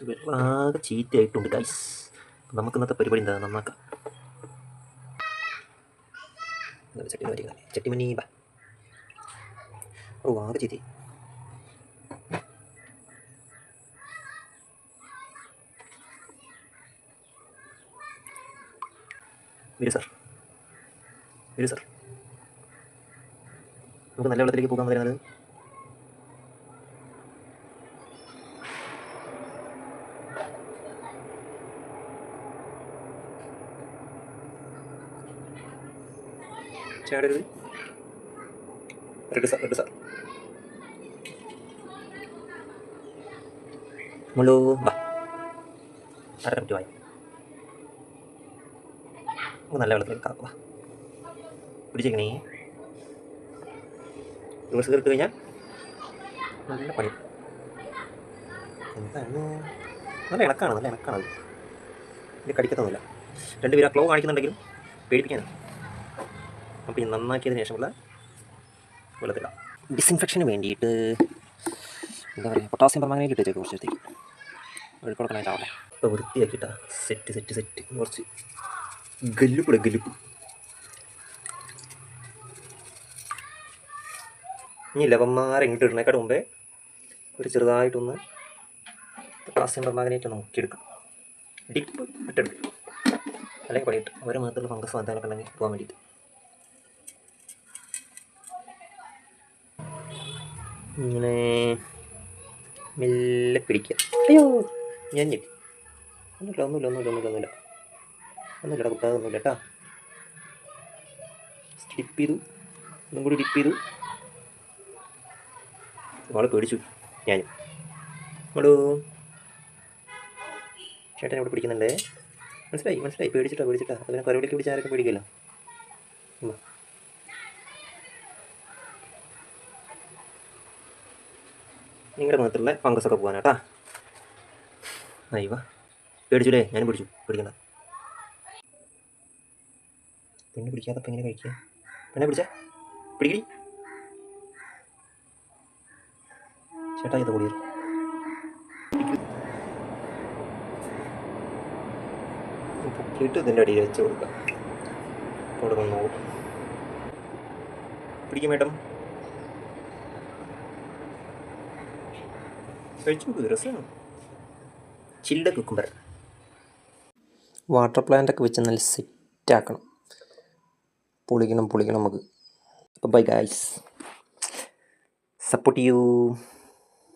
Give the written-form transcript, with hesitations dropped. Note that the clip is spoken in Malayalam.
വെള്ളാകെ ചീത്തയായിട്ടുണ്ട് ഗൈസ്. നമുക്ക് ഇന്നത്തെ പരിപാടി എന്താ, നന്നാക്കാം. ചട്ടിമണി ബാ. ഓ ആകെ ചീത്തി. വരൂ സാർ, വരൂ സാർ. നമുക്ക് നല്ല വെള്ളത്തിലേക്ക് പോകാൻ വരുന്നത്. ചേടരുത്. Red sir, red sir. മുള്ളൂ ബാ. 1/2 മിനിറ്റ് വായി. നമുക്ക് നല്ല വെള്ളത്തിലേക്ക് കാക്കുക. പിടിച്ചേക്കണേ. റിവേഴ്സ് കയറിട്ട് കഴിഞ്ഞാൽ നല്ല പണി. എന്താണ്, നല്ല ഇണക്കാണ്, നല്ല ഇണക്കാണ്. ഇത് കടിക്കത്തൊന്നുമില്ല. 2 പേര് ആ ക്ലോ കാണിക്കുന്നുണ്ടെങ്കിലും പേടിപ്പിക്കാനാണ്. അപ്പോൾ ഈ നന്നാക്കിയതിന് ശേഷമുള്ള വെള്ളത്തിലാണ്. ഡിസിൻഫെക്ഷന് വേണ്ടിയിട്ട് എന്താ പറയുക, പൊട്ടാസ്യം പെർമാംഗനേറ്റ് ഇട്ടേക്ക് കുറച്ചത്തേക്ക് ഒഴുക്കൊടുക്കണമായിട്ടാവട്ടെ. ഇപ്പോൾ വൃത്തിയാക്കിയിട്ടാ. Set set set. കുറച്ച് ഗല്ലുപ്പ് ഗല്ലുപ്പ്. ഇനി ലവന്മാരെ ഇങ്ങോട്ട് ഇടുന്നേക്കാട് മുമ്പേ ഒരു ചെറുതായിട്ടൊന്ന് പൊട്ടാസ്യം പെർമാംഗനേറ്റ് ഒന്ന് മുക്കിയെടുക്കാം. ഡിപ്പ് ഇട്ടെടുക്കും. അല്ലെങ്കിൽ പണിയിട്ട് ഓരോ മുഖത്തുള്ള ഫംഗസ് സാധനങ്ങളൊക്കെ ഉണ്ടെങ്കിൽ പോകാൻ വേണ്ടിയിട്ട്. ഇങ്ങനെ മെല്ലെ പിടിക്കുക. അയ്യോ ഞാൻ ഞെട്ടി. ഒന്നുമില്ലടാ കുട്ടാ, ഒന്നുമില്ല കേട്ടാ. ഡിപ്പ് ചെയ്തു, ഒന്നും കൂടി ഡിപ്പ് ചെയ്തു. അവളെ പേടിച്ചു ഞാനും. നമ്മളോ ചേട്ടൻ ഇവിടെ പിടിക്കുന്നുണ്ടേ. മനസ്സിലായി. പേടിച്ചിട്ടാ. അതിനെ കറിവിലേക്ക് പിടിച്ചാൽ ആരൊക്കെ പേടിക്കല്ലോ. നിങ്ങളുടെ മുഖത്തുള്ള ഫംഗസൊക്കെ പോകാനാട്ടാ. അയ്യോ പേടിച്ചുല്ലേ, ഞാനും പിടിച്ചു. പേടിക്കണ്ട. പെണ്ണ് പിടിക്കാത്തപ്പോൾ എങ്ങനെ കഴിക്കുക? പെണ്ണെ പിടിക്കടി. ചേട്ടാ ഇത് കൂടി പൊക്കിയിട്ട് ഇതിൻ്റെ അടിയിൽ വെച്ച് കൊടുക്കാം. കൊടുക്കുന്നു. പിടിക്കും മേഡം. കഴിച്ചു നോക്ക്, രസമാണ്. Chilled cucumber. വാട്ടർ പ്ലാന്റൊക്കെ വെച്ച് നല്ല സെറ്റാക്കണം. പൊളിക്കണം നമുക്ക്. അപ്പോൾ ബൈ ഗൈസ്, സപ്പോർട്ട് ചെയ്യൂ.